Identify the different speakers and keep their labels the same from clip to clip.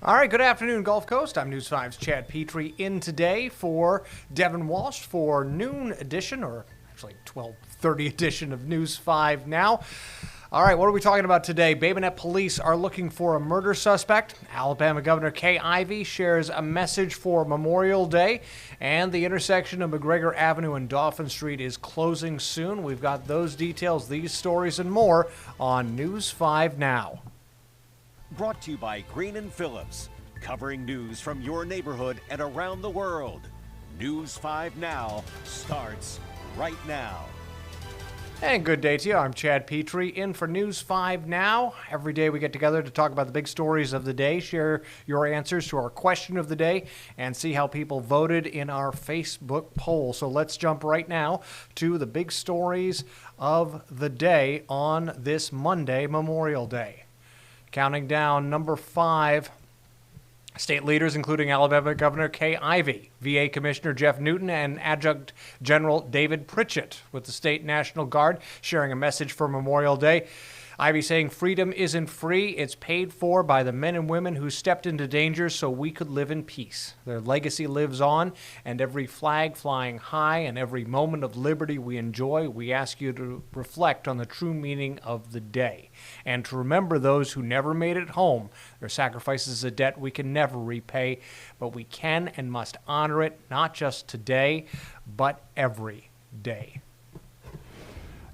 Speaker 1: All right, good afternoon, Gulf Coast. I'm News 5's Chad Petrie in today for Devin Walsh for noon edition, or actually 12:30 edition of News 5 Now. All right, what are we talking about today? Minette police are looking for a murder suspect. Alabama Governor Kay Ivey shares a message for Memorial Day. And the intersection of McGregor Avenue and Dauphin Street is closing soon. We've got those details, these stories, and more on News 5 Now.
Speaker 2: Brought to you by Green & Phillips, covering news from your neighborhood and around the world. News 5 Now starts right now.
Speaker 1: And good day to you. I'm Chad Petrie in for News 5 Now. Every day we get together to talk about the big stories of the day, share your answers to our question of the day, and see how people voted in our Facebook poll. So let's jump right now to the big stories of the day on this Monday, Memorial Day. Counting down, number 5, state leaders including Alabama Governor Kay Ivey, VA Commissioner Jeff Newton, and Adjunct General David Pritchett with the State National Guard sharing a message for Memorial Day. Ivey saying freedom isn't free, it's paid for by the men and women who stepped into danger so we could live in peace. Their legacy lives on, and every flag flying high and every moment of liberty we enjoy, we ask you to reflect on the true meaning of the day and to remember those who never made it home. Their sacrifice is a debt we can never repay, but we can and must honor it not just today, but every day.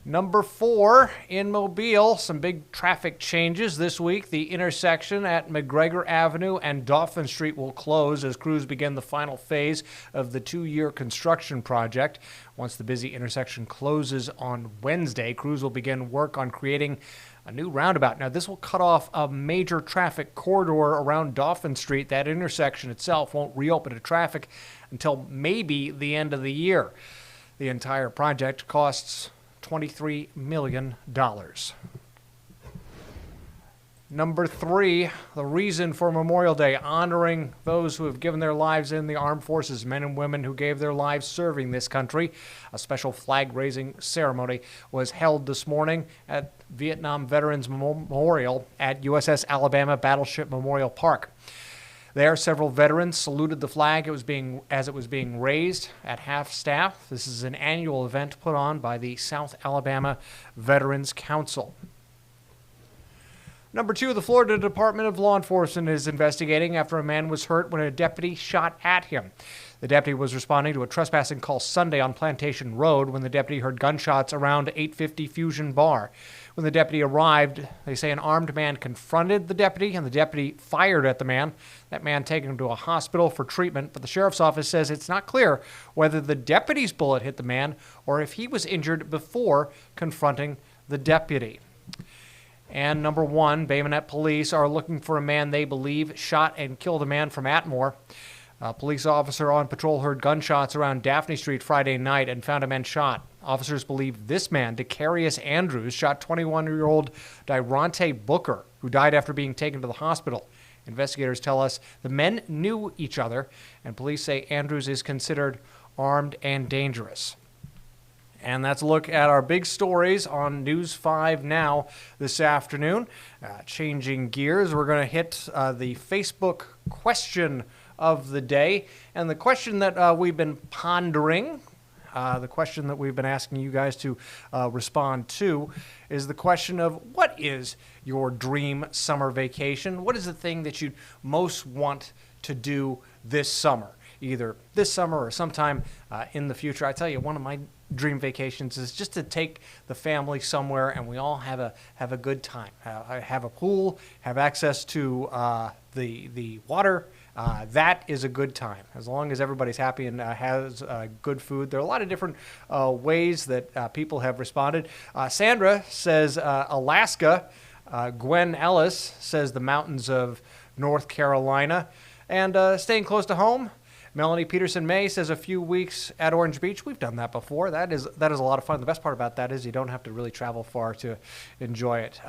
Speaker 1: Number 4, in Mobile, some big traffic changes this week. The intersection at McGregor Avenue and Dauphin Street will close as crews begin the final phase of the 2-year construction project. Once the busy intersection closes on Wednesday, crews will begin work on creating a new roundabout. Now, this will cut off a major traffic corridor around Dauphin Street. That intersection itself won't reopen to traffic until maybe the end of the year. The entire project costs $23 million. Number 3, the reason for Memorial Day, honoring those who have given their lives in the armed forces, men and women who gave their lives serving this country. A special flag-raising ceremony was held this morning at Vietnam Veterans Memorial at USS Alabama Battleship Memorial Park. There, several veterans saluted the flag as it was being raised at half-staff. This is an annual event put on by the South Alabama Veterans Council. Number 2, the Florida Department of Law Enforcement is investigating after a man was hurt when a deputy shot at him. The deputy was responding to a trespassing call Sunday on Plantation Road when the deputy heard gunshots around 850 Fusion Bar. When the deputy arrived, they say an armed man confronted the deputy, and the deputy fired at the man. That man taken him to a hospital for treatment, but the sheriff's office says it's not clear whether the deputy's bullet hit the man or if he was injured before confronting the deputy. And number 1, Minette police are looking for a man they believe shot and killed a man from Atmore. A police officer on patrol heard gunshots around Daphne Street Friday night and found a man shot. Officers believe this man, Decarius Andrews, shot 21-year-old Durante Booker, who died after being taken to the hospital. Investigators tell us the men knew each other, and police say Andrews is considered armed and dangerous. And that's a look at our big stories on News 5 Now this afternoon. Changing gears, we're going to hit the Facebook question of the day. And the question that we've been pondering, the question that we've been asking you guys to respond to, is the question of what is your dream summer vacation? What is the thing that you'd most want to do this summer? Either this summer or sometime in the future. I tell you, one of my dream vacations is just to take the family somewhere and we all have a good time. Have a pool, have access to the water. That is a good time, as long as everybody's happy and has good food. There are a lot of different ways that people have responded. Sandra says Alaska. Gwen Ellis says the mountains of North Carolina. And staying close to home, Melanie Peterson-May says a few weeks at Orange Beach. We've done that before. That is a lot of fun. The best part about that is you don't have to really travel far to enjoy it.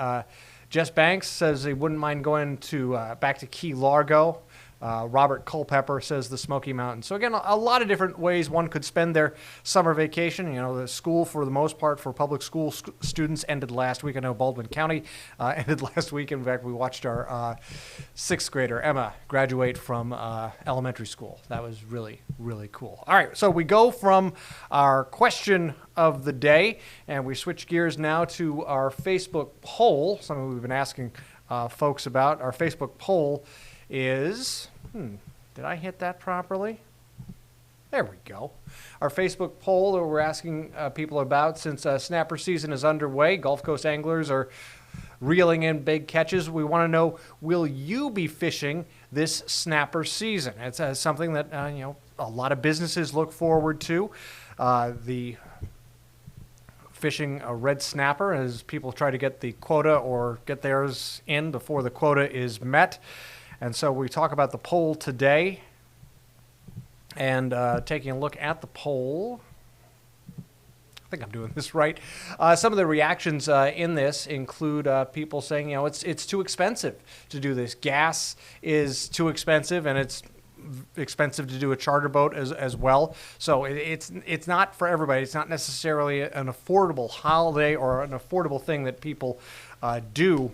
Speaker 1: Jess Banks says he wouldn't mind going to back to Key Largo Robert Culpepper says the Smoky Mountains. So again, a lot of different ways one could spend their summer vacation. You know, the school, for the most part, for public school students ended last week. I know Baldwin County ended last week. In fact, we watched our sixth grader, Emma, graduate from elementary school. That was really, really cool. All right, so we go from our question of the day, and we switch gears now to our Facebook poll, something we've been asking folks about. Our Facebook poll is, did I hit that properly? There we go. Our Facebook poll that we're asking people about, since snapper season is underway, Gulf Coast anglers are reeling in big catches. We want to know, will you be fishing this snapper season? It's something that a lot of businesses look forward to. The fishing a red snapper as people try to get the quota or get theirs in before the quota is met. And so we talk about the poll today, and taking a look at the poll. I think I'm doing this right. Some of the reactions in this include people saying, it's too expensive to do this. Gas is too expensive, and it's expensive to do a charter boat as well. So it's not for everybody. It's not necessarily an affordable holiday or an affordable thing that people do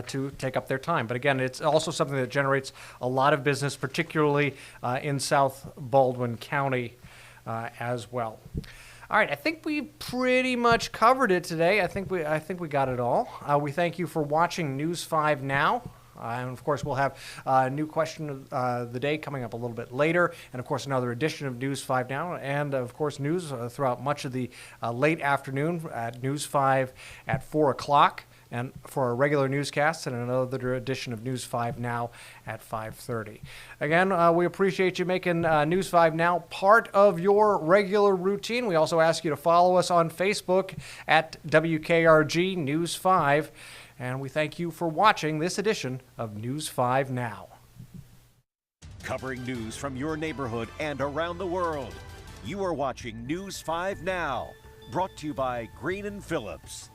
Speaker 1: to take up their time. But again, it's also something that generates a lot of business, particularly in South Baldwin County as well. All right, I think we pretty much covered it today. I think we got it all. We thank you for watching News 5 Now. And of course, we'll have a new question of the day coming up a little bit later. And of course, another edition of News 5 Now. And of course, news throughout much of the late afternoon at News 5 at 4 o'clock. And for a regular newscast, and another edition of News 5 Now at 5:30. Again, we appreciate you making News 5 Now part of your regular routine. We also ask you to follow us on Facebook at WKRG News 5. And we thank you for watching this edition of News 5 Now.
Speaker 2: Covering news from your neighborhood and around the world. You are watching News 5 Now, brought to you by Green & Phillips.